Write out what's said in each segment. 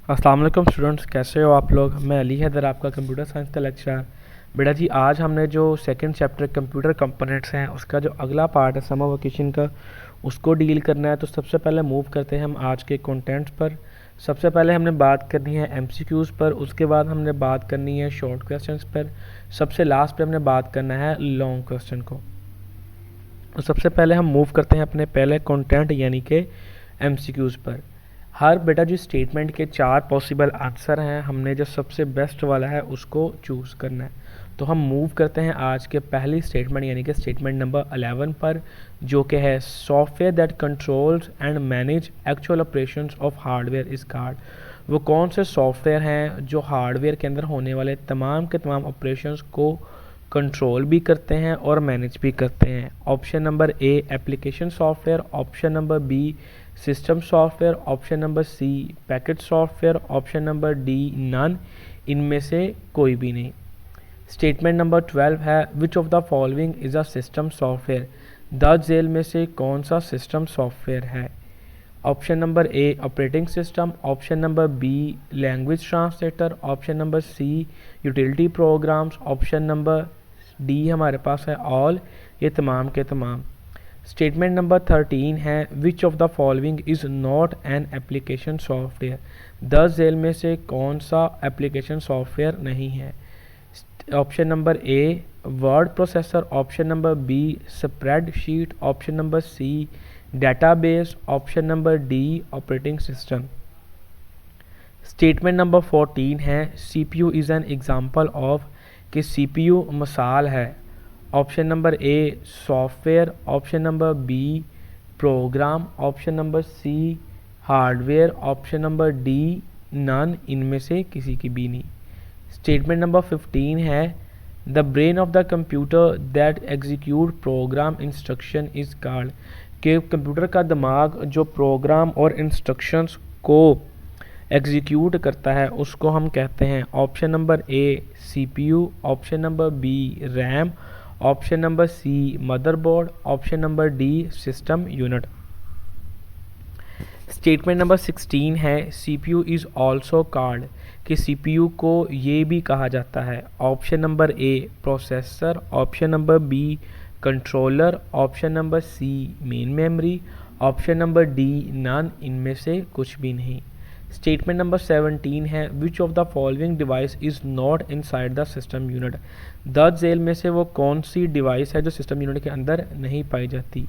अस्सलाम वालेकुम स्टूडेंट्स, कैसे हो आप लोग। मैं अली हैदर, आपका कंप्यूटर साइंस का लेक्चरर। बेटा जी, आज हमने जो सेकंड चैप्टर कंप्यूटर कंपोनेंट्स हैं उसका जो अगला पार्ट है समर वेकेशन का, उसको डील करना है। तो सबसे पहले मूव करते हैं हम आज के कंटेंट्स पर। सबसे पहले हमने बात करनी है एमसीक्यूज़ पर, उसके बाद हमने बात करनी है शॉर्ट क्वेश्चंस पर, सबसे लास्ट पे हमने बात करना है लॉन्ग क्वेश्चन को। तो सबसे पहले हम मूव करते हैं अपने पहले कंटेंट यानी कि एमसीक्यूज़ पर। हर बेटा जो स्टेटमेंट के 4 पॉसिबल आंसर हैं, हमने जो सबसे बेस्ट वाला है उसको चूज़ करना है। तो हम मूव करते हैं आज के पहली स्टेटमेंट यानी कि स्टेटमेंट नंबर 11 पर, जो कि है software that controls and manage actual operations of hardware is called. वो कौन से सॉफ्टवेयर हैं जो हार्डवेयर के अंदर होने वाले तमाम के तमाम ऑपरेशंस को कंट्रोल भी करते हैं और मैनेज भी करते हैं। Option number A application software, option number B system software, option number C package software, option number D none, इनमें से कोई भी नहीं। स्टेटमेंट नंबर 12 है which of the following is a system software. द जेल में से कौन सा सिस्टम सॉफ्टवेयर है। Option number A operating system, option number B language translator, option number C utility programs, option number D हमारे पास है ऑल, ये तमाम के तमाम। स्टेटमेंट नंबर 13 है which of the following is not an application software. 10 जेल में से कौन सा एप्लीकेशन सॉफ्टवेयर नहीं है। Option number A word processor, option number B spreadsheet, option number C database, option number D operating system. Statement number 14 है CPU is an example of, कि CPU मिसाल है। Option number A software, option number B program, option number C hardware, option number D none, इनमें से किसी की भी नहीं। स्टेटमेंट नंबर 15 है the brain of the computer that execute programme instruction is called, कि कंप्यूटर का दिमाग जो प्रोग्राम और इंस्ट्रक्शंस को एग्जीक्यूट करता है उसको हम कहते हैं। Option number A CPU, option number B RAM, option number C motherboard, option number D system unit. Statement number 16 है सीपीयू इज़ ऑल्सो कॉल्ड, कि सीपीयू को ये भी कहा जाता है। Option number A processor, option number B controller, option number C main memory, option number D none, इनमें से कुछ भी नहीं। स्टेटमेंट नंबर 17 है which of the following device is not inside the system unit. 10 जेल में से वो कौन सी डिवाइस है जो सिस्टम यूनिट के अंदर नहीं पाई जाती।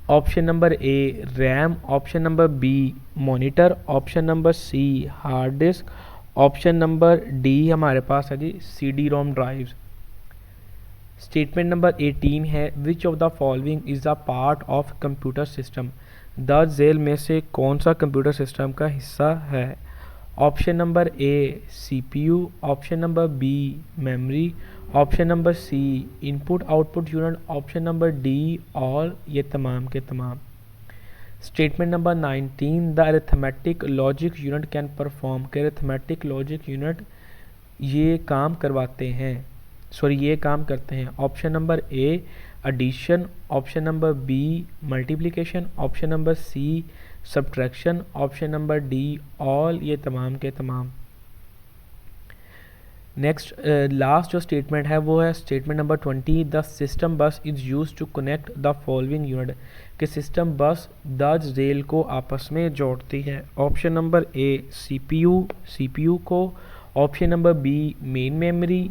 Option number A RAM, option number B monitor, option number C hard disk, option number D हमारे पास है जी C D ROM drives. Statement number 18 है which of the following is a part of computer system. 10 जेल में से कौन सा कंप्यूटर सिस्टम का हिस्सा है। Option number A CPU, option number B memory, option number C input output unit, option number D all, ये तमाम के तमाम। Statement number 19 the arithmetic logic unit can perform, के अरिथमेटिक लॉजिक यूनिट ये काम करवाते हैं, ये काम करते हैं। Option number A addition, option number B multiplication, option number C subtraction, option number D all, ये तमाम के तमाम। नेक्स्ट लास्ट जो स्टेटमेंट है वो है statement number 20 the system bus is use to connect the following unit, कि system bus 10 जेल को आपस में जोड़ती है। ऑप्शन नंबर ए सीपीयू को, option number B main memory,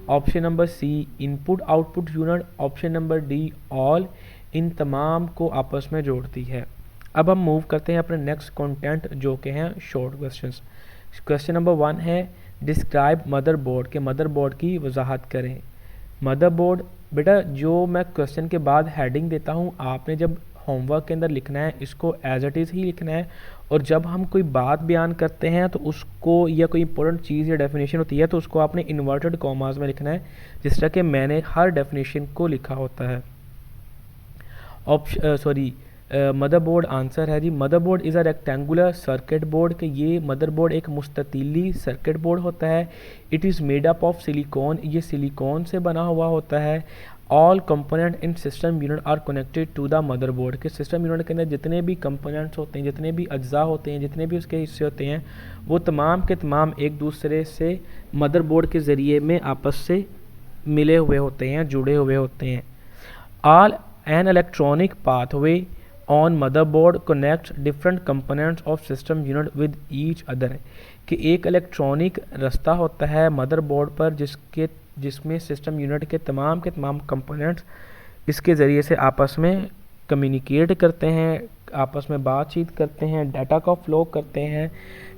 option number C input output unit, option number D all, इन तमाम को आपस में जोड़ती है। अब हम मूव करते हैं अपने नेक्स्ट कंटेंट जो कि हैं शॉर्ट क्वेश्चंस। क्वेश्चन नंबर 1 है डिस्क्राइब मदरबोर्ड, के मदरबोर्ड की वजाहत करें। मदरबोर्ड बेटा जो मैं क्वेश्चन के बाद हेडिंग देता हूँ, आपने जब होमवर्क के अंदर लिखना है इसको एज इट इज़ ही लिखना है, और जब हम कोई बात बयान करते हैं तो उसको या कोई इंपॉर्टेंट चीज़ या डेफिनेशन होती है तो उसको आपने इन्वर्टेड कॉमास में लिखना है, जिस तरह के मैंने हर डेफिनेशन को लिखा होता है। मदरबोर्ड आंसर है जी motherboard is a rectangular circuit board, के ये मदरबोर्ड एक मुस्ततीली सर्किट बोर्ड होता है। It is made up of silicon, ये सिलिकॉन से बना हुआ होता है। All component in system unit are connected to the motherboard, के सिस्टम यूनिट के अंदर जितने भी कंपोनेंट्स होते हैं, जितने भी अज्जा होते हैं, जितने भी उसके हिस्से होते हैं, वो तमाम के तमाम एक दूसरे से मदरबोर्ड के ज़रिए में आपस से मिले हुए होते हैं, जुड़े हुए होते हैं। All an electronic pathway on motherboard connect different components of system unit with each other, कि एक इलेक्ट्रॉनिक रास्ता होता है मदरबोर्ड पर जिसमें सिस्टम यूनिट के तमाम कंपोनेंट्स इसके ज़रिए से आपस में कम्युनिकेट करते हैं, आपस में बातचीत करते हैं, डाटा का फ्लो करते हैं,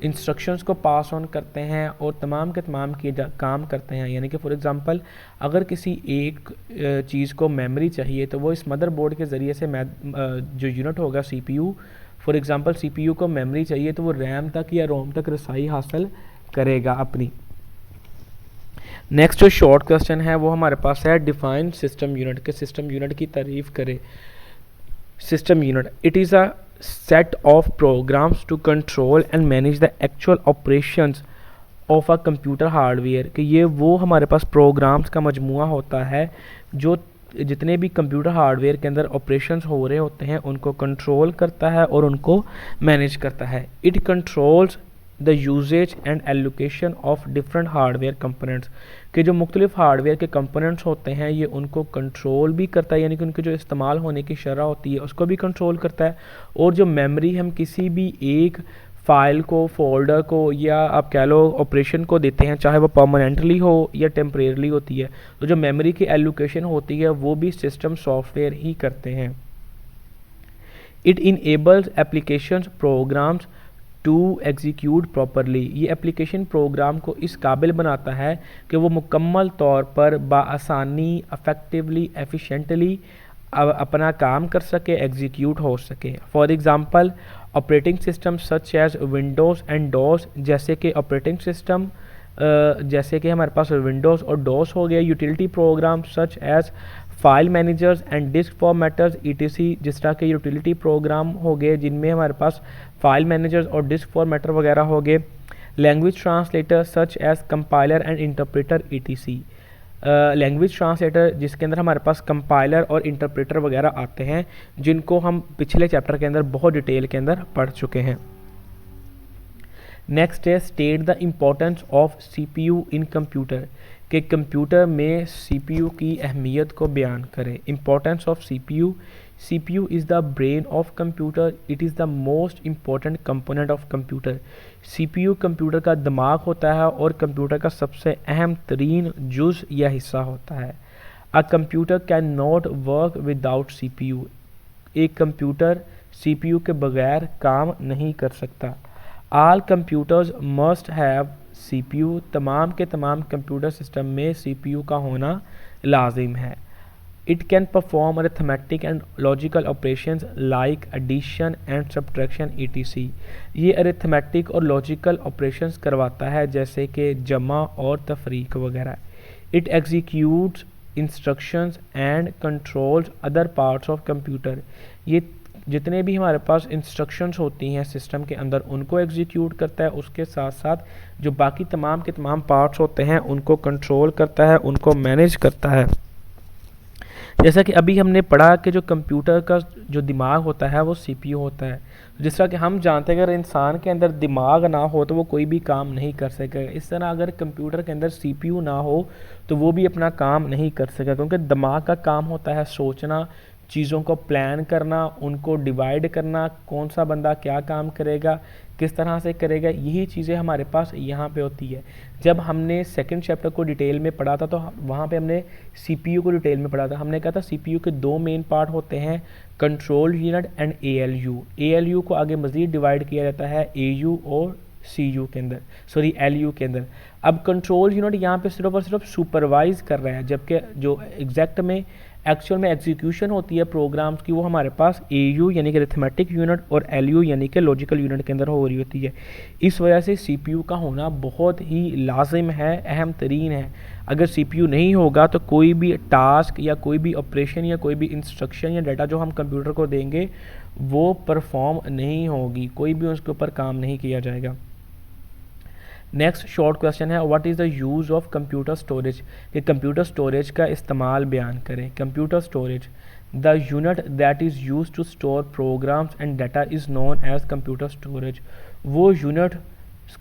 इंस्ट्रक्शंस को पास ऑन करते हैं और तमाम के तमाम काम करते हैं। यानी कि फॉर एग्ज़ाम्पल अगर किसी एक चीज़ को मेमोरी चाहिए तो वो इस मदरबोर्ड के ज़रिए से जो यूनिट होगा CPU, फॉर एग्ज़ाम्पल CPU को मेमोरी चाहिए तो वो रैम तक या रोम तक रसाई हासिल करेगा अपनी। नेक्स्ट जो शॉर्ट क्वेश्चन है वो हमारे पास है डिफाइन सिस्टम यूनिट, के सिस्टम यूनिट की तारीफ़ करे। System unit, it is a set of programs to control and manage the actual operations of a computer hardware, कि ये वो हमारे पास प्रोग्राम्स का मजमुआ होता है जो जितने भी कंप्यूटर हार्डवेयर के अंदर ऑपरेशंस हो रहे होते हैं उनको कंट्रोल करता है और उनको मैनेज करता है। It controls the usages and allocation of different hardware components, कि जो मुख्तलिफ हार्डवेयर के कंपोनेंट्स होते हैं ये उनको कंट्रोल भी करता है, यानी कि उनके जो इस्तेमाल होने की शरह होती है उसको भी कंट्रोल करता है। और जो मेमोरी हम किसी भी एक फ़ाइल को, फोल्डर को या आप कह लो ऑपरेशन को देते हैं, चाहे वो परमानेंटली हो या टेम्परेरली होती है, तो जो मेमोरी की एलोकेशन होती है वो भी सिस्टम सॉफ्टवेयर ही करते हैं। It enables applications programs to execute properly, ये एप्लीकेशन प्रोग्राम को इस काबिल बनाता है कि वो मुकम्मल तौर पर बाआसानी, अफेक्टिवली, एफिशिएंटली अपना काम कर सके, एग्जीक्यूट हो सके। For example operating system such as Windows and DOS, जैसे कि ऑपरेटिंग सिस्टम जैसे कि हमारे पास विंडोज़ और डॉस हो गया। Utility program such as file managers and disk formatters ETC, जिस तरह के यूटिलिटी प्रोग्राम हो गए जिनमें हमारे पास फाइल मैनेजर्स और डिस्क फॉर्मेटर वगैरह हो गए। Language translator such as compiler and interpreter ETC, language translator जिसके अंदर हमारे पास कंपाइलर और इंटरप्रेटर वगैरह आते हैं, जिनको हम पिछले चैप्टर के अंदर बहुत डिटेल के अंदर पढ़ चुके हैं। नेक्स्ट है state the importance of CPU in computer, कि कंप्यूटर में CPU की अहमियत को बयान करें। Importance of CPU is the brain of computer, it is the most important component of computer. CPU computer का दिमाग होता है और कंप्यूटर का सबसे अहम तरीन जुज़ या हिस्सा होता है। A computer can not work without CPU, एक कंप्यूटर CPU के बगैर काम नहीं कर सकता। आल कंप्यूटर्स मस्ट हैव CPU, तमाम के तमाम कंप्यूटर सिस्टम में CPU का होना लाजिम है। It can perform arithmetic and logical operations like addition and subtraction ETC, ये अरिथमेटिक और लॉजिकल ऑपरेशंस करवाता है जैसे कि जमा और तफरीक वगैरह। It executes instructions and controls other parts of computer, ये जितने भी हमारे पास इंस्ट्रक्शंस होती हैं सिस्टम के अंदर उनको एग्जीक्यूट करता है, उसके साथ साथ जो बाकी तमाम के तमाम पार्ट्स होते हैं उनको कंट्रोल करता है, उनको मैनेज करता है। जैसा कि अभी हमने पढ़ा कि जो कंप्यूटर का जो दिमाग होता है वो CPU होता है। जिस तरह कि हम जानते हैं अगर इंसान के अंदर दिमाग ना हो तो वो कोई भी काम नहीं कर सकेगा, इस तरह अगर कंप्यूटर के अंदर CPU ना हो तो वो भी अपना काम नहीं कर सकेगा, क्योंकि दिमाग का काम होता है सोचना, चीज़ों को प्लान करना, उनको डिवाइड करना, कौन सा बंदा क्या काम करेगा, किस तरह से करेगा, यही चीज़ें हमारे पास यहाँ पे होती है। जब हमने सेकंड चैप्टर को डिटेल में पढ़ा था तो वहाँ पे हमने CPU को डिटेल में पढ़ा था। हमने कहा था CPU के दो मेन पार्ट होते हैं, कंट्रोल यूनिट एंड ALU को आगे मज़ीद डिवाइड किया जाता है AU और LU के अंदर। अब कंट्रोल यूनिट यहाँ पे सिर्फ और सिर्फ सुपरवाइज कर रहा है, जबकि जो एग्जैक्ट में एक्चुअल में एग्जीक्यूशन होती है प्रोग्राम्स की वो हमारे पास AU यानी कि अरिथमेटिक यूनिट और LU यानी कि लॉजिकल यूनिट के अंदर हो रही होती है। इस वजह से CPU का होना बहुत ही लाजिम है, अहम तरीन है। अगर CPU नहीं होगा तो कोई भी टास्क या कोई भी ऑपरेशन या कोई भी इंस्ट्रक्शन या डाटा जो हम कंप्यूटर को देंगे वो परफॉर्म नहीं होगी, कोई भी उसके ऊपर काम नहीं किया जाएगा। नेक्स्ट शॉर्ट क्वेश्चन है what is the use of computer storage, कि कंप्यूटर स्टोरेज का इस्तेमाल बयान करें। Computer storage, the unit that is use to store programs and data is known as computer storage. वो यूनिट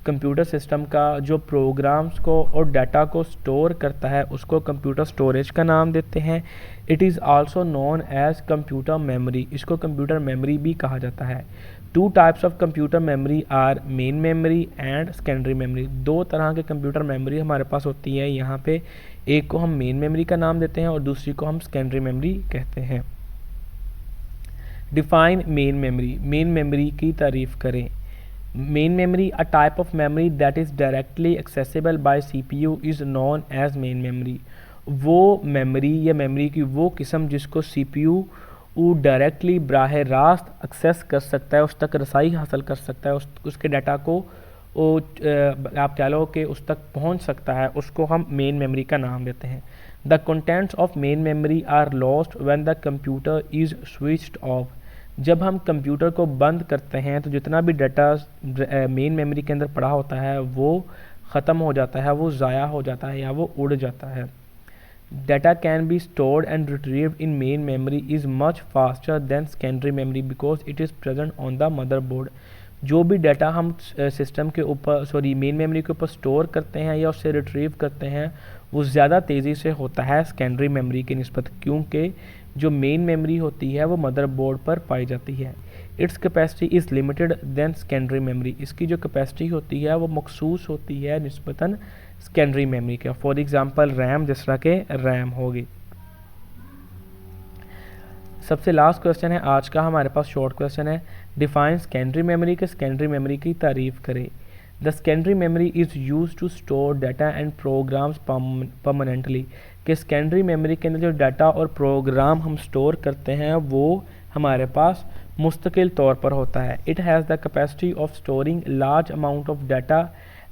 कंप्यूटर सिस्टम का जो programmes को और डाटा को स्टोर करता है उसको कंप्यूटर स्टोरेज का नाम देते हैं। It is also known as computer memory, इसको कंप्यूटर मेमोरी भी कहा जाता है। Two types of computer memory are main memory and secondary memory. दो तरह के कंप्यूटर मेमोरी हमारे पास होती है यहाँ पे, एक को हम मेन मेमोरी का नाम देते हैं और दूसरी को हम सेकेंडरी मेमोरी कहते हैं। Define main memory, main memory की तारीफ करें। Main memory, a type of memory that is directly accessible by CPU is known as main memory. वो मेमोरी या मेमोरी की वो किस्म जिसको CPU डायरेक्टली बराह रास्त एक्सेस कर सकता है, उस तक रसाई हासिल कर सकता है, उसके डाटा को आप कह लो कि उस तक पहुंच सकता है, उसको हम मेन मेमोरी का नाम देते हैं। The contents of main memory are lost when the computer is switched off. जब हम कंप्यूटर को बंद करते हैं तो जितना भी डाटा मेन मेमोरी के अंदर पड़ा होता है वो ख़त्म हो जाता है, वो ज़ाया हो जाता है या वो उड़ जाता है। Data can be stored and retrieved in main memory is much faster than secondary memory because it is present on the motherboard। जो भी डाटा हम सिस्टम के ऊपर मेन मेमोरी के ऊपर स्टोर करते हैं या उससे रिट्रीव करते हैं वो ज़्यादा तेज़ी से होता है सेकेंडरी मेमोरी की निस्बत, क्योंकि जो मेन मेमोरी होती है वो मदरबोर्ड पर पाई जाती है। Its capacity is limited than secondary memory, इसकी जो कैपेसिटी होती है वो मखसूस होती है निस्बतन सेकेंडरी मेमोरी का। फॉर एग्जांपल रैम, जिस तरह के रैम होगी। सबसे लास्ट क्वेश्चन है आज का हमारे पास, शॉर्ट क्वेश्चन है। डिफाइन सेकेंडरी मेमोरी के सेकेंडरी मेमोरी की तारीफ करें। The secondary memory is use to store data and programs permanently, कि सेकेंडरी मेमोरी के अंदर जो डाटा और प्रोग्राम हम स्टोर करते हैं वो हमारे पास मुस्तकिल तौर पर होता है। It has the capacity of storing large amount of data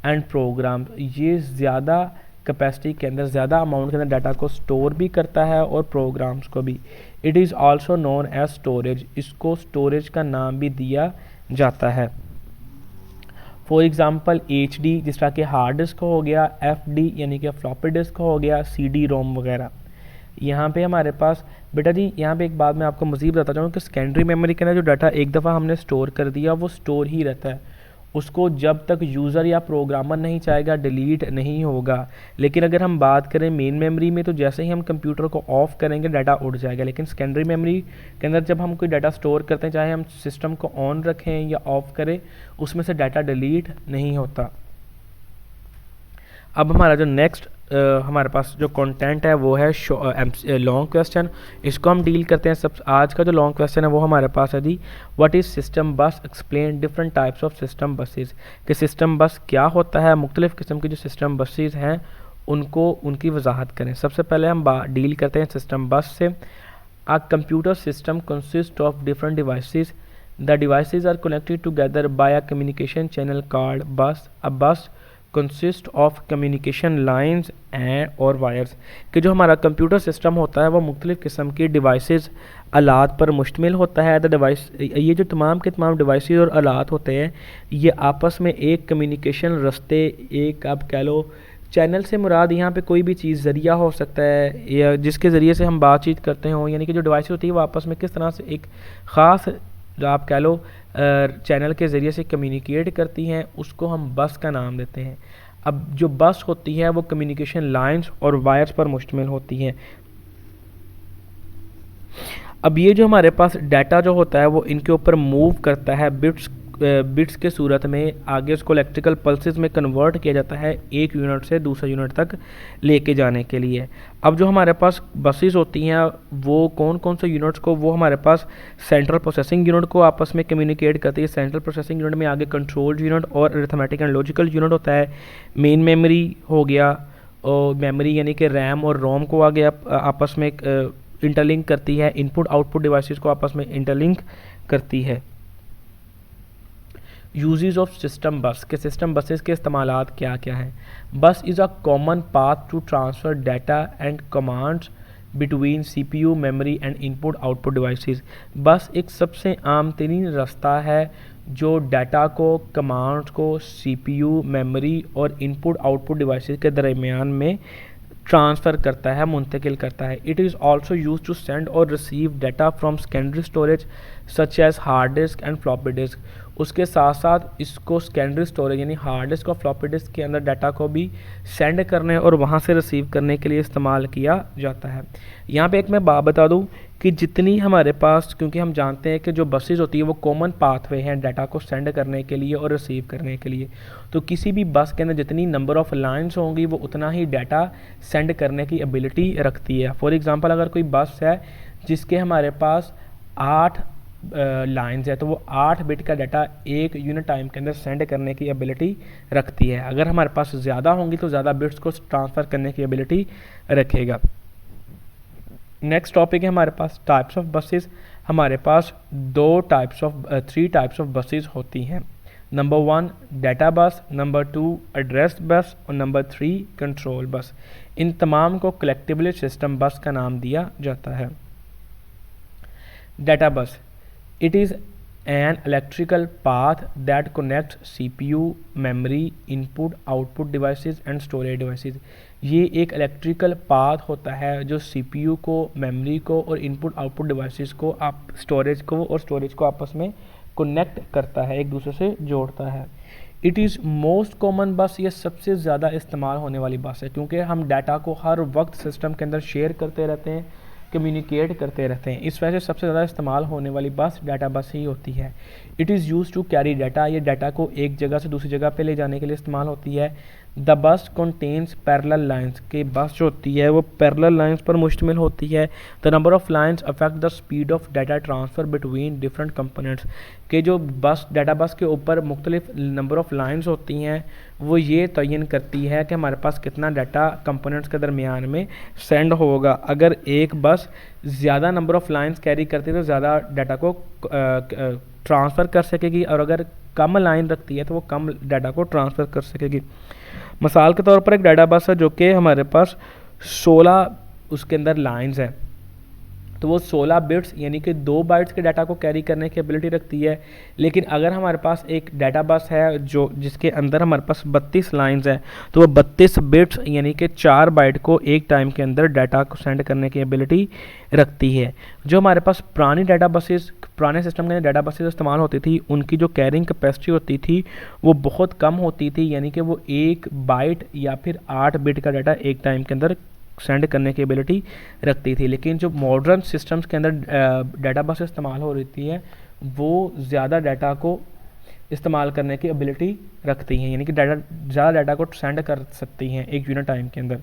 and program, ये ज़्यादा कैपेसिटी के अंदर, ज़्यादा अमाउंट के अंदर डाटा को स्टोर भी करता है और प्रोग्राम्स को भी। It is also known as storage, इसको स्टोरेज का नाम भी दिया जाता है। फॉर एग्ज़ाम्पल HD, जिस तरह के हार्ड डिस्क हो गया, FD यानी कि फ्लॉपी डिस्क हो गया, CD रोम वगैरह। यहाँ पे हमारे पास बेटा जी, यहाँ पे एक बात मैं आपको मज़ीद बताता हूँ कि सेकेंडरी मेमोरी के अंदर जो डाटा एक दफ़ा हमने स्टोर कर दिया वो स्टोर ही रहता है, उसको जब तक यूज़र या प्रोग्रामर नहीं चाहेगा डिलीट नहीं होगा। लेकिन अगर हम बात करें मेन मेमोरी में तो जैसे ही हम कंप्यूटर को ऑफ़ करेंगे डाटा उड़ जाएगा, लेकिन सेकेंडरी मेमोरी के अंदर जब हम कोई डाटा स्टोर करते हैं, चाहे हम सिस्टम को ऑन रखें या ऑफ़ करें, उसमें से डाटा डिलीट नहीं होता। अब हमारा जो नेक्स्ट हमारे पास जो कंटेंट है वो है लॉन्ग क्वेश्चन, इसको हम डील करते हैं। सब आज का जो लॉन्ग क्वेश्चन है वो हमारे पास है जी, व्हाट इज़ सिस्टम बस, explain different types of system buses, कि सिस्टम बस क्या होता है, मुख्तलिफ़ किस्म की जो सिस्टम बसेस हैं उनको उनकी वजाहत करें। सबसे पहले हम डील करते हैं सिस्टम बस से। A computer system consist of different devices, the devices are connected together by a communication channel called bus. A bus consist of communication lines and और वायर्स, कि जो हमारा कंप्यूटर सिस्टम होता है वो मुख्तलिफ़ किस्म की डिवाइसेस आलात पर मुश्तमिल होता है। द डिवाइस, ये जो तमाम के तमाम डिवाइसेस और आलात होते हैं ये आपस में एक कम्युनिकेशन रस्ते, एक आप कह लो चैनल से मुराद यहाँ पे कोई भी चीज़ ज़रिया हो सकता है या जिसके ज़रिए से हम बातचीत करते हों, यानी कि जो डिवाइस होती है वो आपस में किस तरह से एक ख़ास जो आप कह लो चैनल के ज़रिए से कम्युनिकेट करती हैं, उसको हम बस का नाम देते हैं। अब जो बस होती है वो कम्युनिकेशन लाइंस और वायर्स पर मुश्तमिल होती हैं। अब ये जो हमारे पास डाटा जो होता है वो इनके ऊपर मूव करता है बिट्स के सूरत में, आगे उसको इलेक्ट्रिकल पल्सेस में कन्वर्ट किया जाता है एक यूनिट से दूसरे यूनिट तक लेके जाने के लिए। अब जो हमारे पास बसेस होती हैं वो कौन कौन से यूनिट्स को, वो हमारे पास सेंट्रल प्रोसेसिंग यूनिट को आपस में कम्युनिकेट करती है। सेंट्रल प्रोसेसिंग यूनिट में आगे कंट्रोल यूनिट और अरिथमेटिक एंड लॉजिकल यूनिट होता है। मेन मेमोरी हो गया, और मेमोरी यानी कि रैम और रोम को आगे आपस में इंटरलिंक करती है, इनपुट आउटपुट डिवाइसेस को आपस में इंटरलिंक करती है। यूजेस ऑफ सिस्टम बस, के सिस्टम बसेस के इस्तेमालात क्या क्या हैं। Bus is a common path to transfer data and commands between CPU, memory and input output devices. Bus एक सबसे आम तरीन रास्ता है जो डाटा को, कमांड्स को सीपीयू, मेमोरी और इनपुट आउटपुट डिवाइसेस के दरमियान में ट्रांसफ़र करता है, मुंतकिल करता है। It is also use to send और receive data from secondary storage such as hard disk and floppy disk. उसके साथ साथ इसको सेकेंडरी स्टोरेज यानी हार्ड डिस्क और फ्लॉपी डिस्क के अंदर डाटा को भी सेंड करने और वहाँ से रिसीव करने के लिए इस्तेमाल किया जाता है। यहाँ पे एक मैं बात बता दूँ कि जितनी हमारे पास, क्योंकि हम जानते हैं कि जो बसेस होती है वो कॉमन पाथवे हैं डाटा को सेंड करने के लिए और रिसीव करने के लिए, तो किसी भी बस के अंदर जितनी नंबर ऑफ़ लाइन्स होंगी वो उतना ही डाटा सेंड करने की एबिलिटी रखती है। फॉर एग्ज़ाम्पल अगर कोई बस है जिसके हमारे पास 8 लाइन्स है तो वो 8 बिट का डाटा एक यूनिट टाइम के अंदर सेंड करने की एबिलिटी रखती है। अगर हमारे पास ज़्यादा होंगी तो ज़्यादा बिट्स को ट्रांसफ़र करने की एबिलिटी रखेगा। नेक्स्ट टॉपिक है हमारे पास टाइप्स ऑफ बसेस। हमारे पास 3 टाइप्स ऑफ बसेस होती हैं। नंबर 1 डाटा बस, नंबर 2 एड्रेस बस और नंबर 3 कंट्रोल बस। इन तमाम को कलेक्टिवली सिस्टम बस का नाम दिया जाता है। डाटा बस, it is an electrical path that connects CPU, memory, input, output devices and storage devices। ये एक इलेक्ट्रिकल पाथ होता है जो CPU को, मेमोरी को और इनपुट आउटपुट डिवाइसेस को, आप स्टोरेज को और स्टोरेज को आपस में कनेक्ट करता है, एक दूसरे से जोड़ता है। इट इज़ मोस्ट कॉमन बस, ये सबसे ज़्यादा इस्तेमाल होने वाली बस है क्योंकि हम डाटा को हर वक्त सिस्टम के अंदर शेयर करते रहते हैं, कम्युनिकेट करते रहते हैं। इस वजह से सबसे ज़्यादा इस्तेमाल होने वाली बस डाटा बस ही होती है। It is use to carry data, ये डाटा को एक जगह से दूसरी जगह पे ले जाने के लिए इस्तेमाल होती है। The bus contains parallel lines, के बस जो होती है वो पैरेलल लाइंस पर मुश्तमिल होती है। The number of lines affect the speed of data transfer between different components, के जो बस डाटा बस के ऊपर मुख्तलिफ नंबर ऑफ़ लाइंस होती हैं वो ये तयन करती है कि हमारे पास कितना डाटा कंपोनेंट्स के दरमियान में सेंड होगा। अगर एक बस ज़्यादा नंबर ऑफ़ लाइंस कैरी करती है तो ज़्यादा डाटा को ट्रांसफ़र कर सकेगी और अगर कम लाइन रखती है तो वो कम डाटा को ट्रांसफ़र कर सकेगी। मिसाल के तौर पर एक डाटा बस है जो कि हमारे पास 16 उसके अंदर लाइंस है तो वो 16 बिट्स यानी कि 2 बाइट्स के डाटा को कैरी करने की एबिलिटी रखती है। लेकिन अगर हमारे पास एक डाटा बस है जो जिसके अंदर हमारे पास 32 लाइंस है तो वो 32 बिट्स यानी कि 4 बाइट को एक टाइम के अंदर डाटा को सेंड करने की एबिलिटी रखती है। जो हमारे पास पुरानी डाटा बसेस, पुराने सिस्टम के अंदर डाटा बसेस इस्तेमाल होती थी, उनकी जो कैरिंग कैपेसिटी होती थी वो बहुत कम होती थी, यानी कि वो 1 बाइट या फिर 8 बिट का डाटा एक टाइम के अंदर सेंड करने की एबिलिटी रखती थी। लेकिन जो मॉडर्न सिस्टम्स के अंदर डाटा बस इस्तेमाल हो रही है वो ज़्यादा डाटा को इस्तेमाल करने की एबिलिटी रखती हैं, यानी कि ज़्यादा डाटा को सेंड कर सकती हैं एक यूनिट टाइम के अंदर।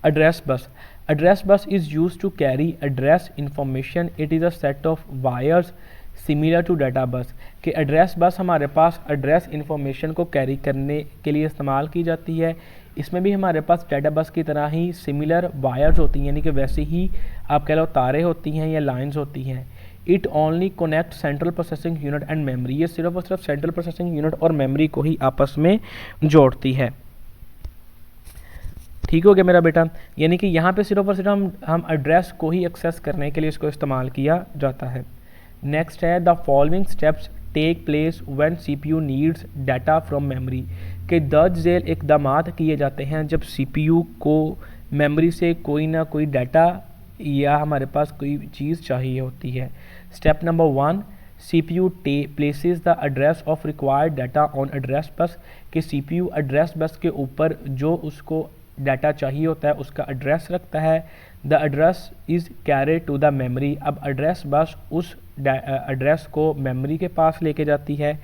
Address bus, address bus is use to carry address information. It is a set of wires similar to data bus, कि एड्रेस बस हमारे पास एड्रेस इंफॉर्मेशन को कैरी करने के लिए इस्तेमाल की जाती है। इसमें भी हमारे पास डाटा बस की तरह ही सिमिलर वायर्स होती हैं, यानी कि वैसे ही आप कह लो तारे होती हैं या लाइंस होती हैं। It only connect central processing unit and memory, ये सिर्फ और सिर्फ सेंट्रल प्रोसेसिंग यूनिट और मेमोरी को ही आपस में जोड़ती है। ठीक हो गया मेरा बेटा, यानी कि यहाँ पे सिर्फ और सिर्फ हम एड्रेस को ही एक्सेस करने के लिए इसको इस्तेमाल किया जाता है। नेक्स्ट है the following steps take place when CPU needs data from memory, के दर्ज झेल इकदामात किए जाते हैं जब सीपीयू को मेमोरी से कोई ना कोई डाटा या हमारे पास कोई चीज़ चाहिए होती है। Step number 1, CPU places the address of required data on address bus, कि CPU एड्रेस बस के ऊपर जो उसको डाटा चाहिए होता है उसका एड्रेस रखता है। The address is carried to the memory, अब एड्रेस बस उस एड्रेस को मेमोरी के पास लेके जाती है।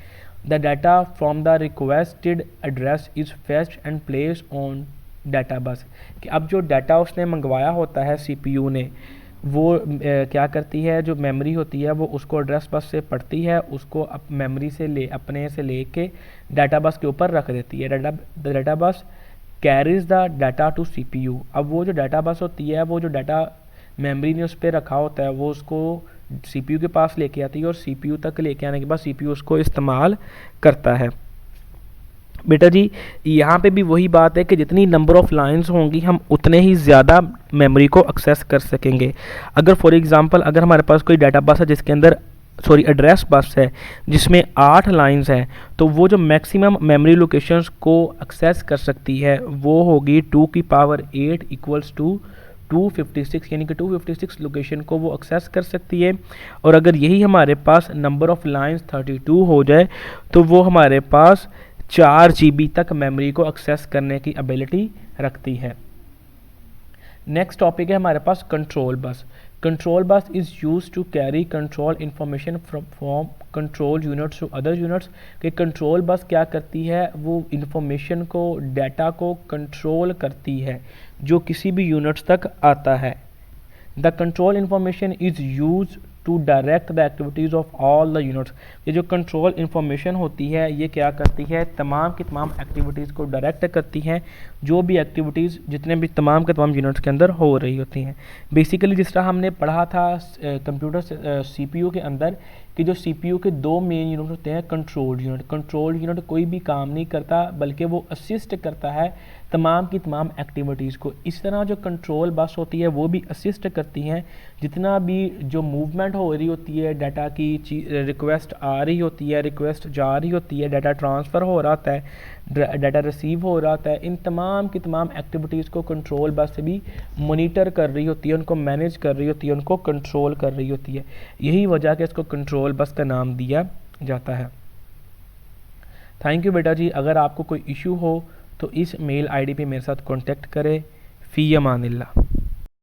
The data from the requested address is fetched and placed on data bus, कि अब जो डाटा उसने मंगवाया होता है CPU ने वो क्या करती है, जो मेमोरी होती है वो उसको एड्रेस बस से पढ़ती है, उसको मेमोरी से अपने से लेके डाटा बस के ऊपर रख देती है। Data bus carries the data to CPU, अब वो जो डाटा बस होती है वो जो डाटा मेमोरी ने उस पर रखा होता है वो उसको CPU के पास लेके आती है और CPU तक लेके आने के बाद CPU उसको इस्तेमाल करता है। बेटा जी यहाँ पे भी वही बात है कि जितनी नंबर ऑफ़ लाइंस होंगी हम उतने ही ज़्यादा मेमोरी को एक्सेस कर सकेंगे। अगर फॉर एग्ज़ाम्पल अगर हमारे पास कोई डाटा बस है जिसके अंदर एड्रेस बस है जिसमें 8 लाइंस हैं, तो वो जो मैक्सिमम मेमोरी लोकेशंस को एक्सेस कर सकती है वो होगी 2 की पावर 8 इक्वल्स टू 256, यानी कि 256 लोकेशन को वो एक्सेस कर सकती है। और अगर यही हमारे पास नंबर ऑफ़ लाइंस 32 हो जाए तो वो हमारे पास 4 GB तक मेमोरी को एक्सेस करने की एबिलिटी रखती है। नेक्स्ट टॉपिक है हमारे पास control bus. Control bus is use to carry control information from control units to other units. कि कंट्रोल बस क्या करती है, वो इंफॉर्मेशन को, डाटा को कंट्रोल करती है जो किसी भी यूनिट्स तक आता है। The control information is use to direct the activities of all the units. ये जो कंट्रोल इंफॉर्मेशन होती है ये क्या करती है, तमाम की तमाम एक्टिविटीज़ को डायरेक्ट करती हैं, जो भी एक्टिविटीज़ जितने भी तमाम के तमाम यूनिट्स के अंदर हो रही होती हैं। बेसिकली जिस तरह हमने पढ़ा था कंप्यूटर CPU के अंदर कि जो CPU के 2 मेन यूनिट होते हैं, कंट्रोल यूनिट कोई भी काम नहीं करता बल्कि वो असिस्ट करता है तमाम की तमाम एक्टिविटीज़ को। इस तरह जो कंट्रोल बस होती है वो भी असिस्ट करती हैं, जितना भी जो मूवमेंट हो रही होती है, डाटा की रिक्वेस्ट आ रही होती है, रिक्वेस्ट जा रही होती है, डाटा ट्रांसफ़र हो रहा होता है, डाटा रिसीव हो रहा होता है, इन तमाम की तमाम एक्टिविटीज़ को कंट्रोल बस से भी मॉनिटर कर रही होती है, उनको मैनेज कर रही होती है, उनको कंट्रोल कर रही होती है। यही वजह कि इसको कंट्रोल बस का नाम दिया जाता है। थैंक यू बेटा जी। अगर आपको कोई इशू हो तो इस मेल आईडी पे मेरे साथ कांटेक्ट करें। फ़ी अमानिल्लाह।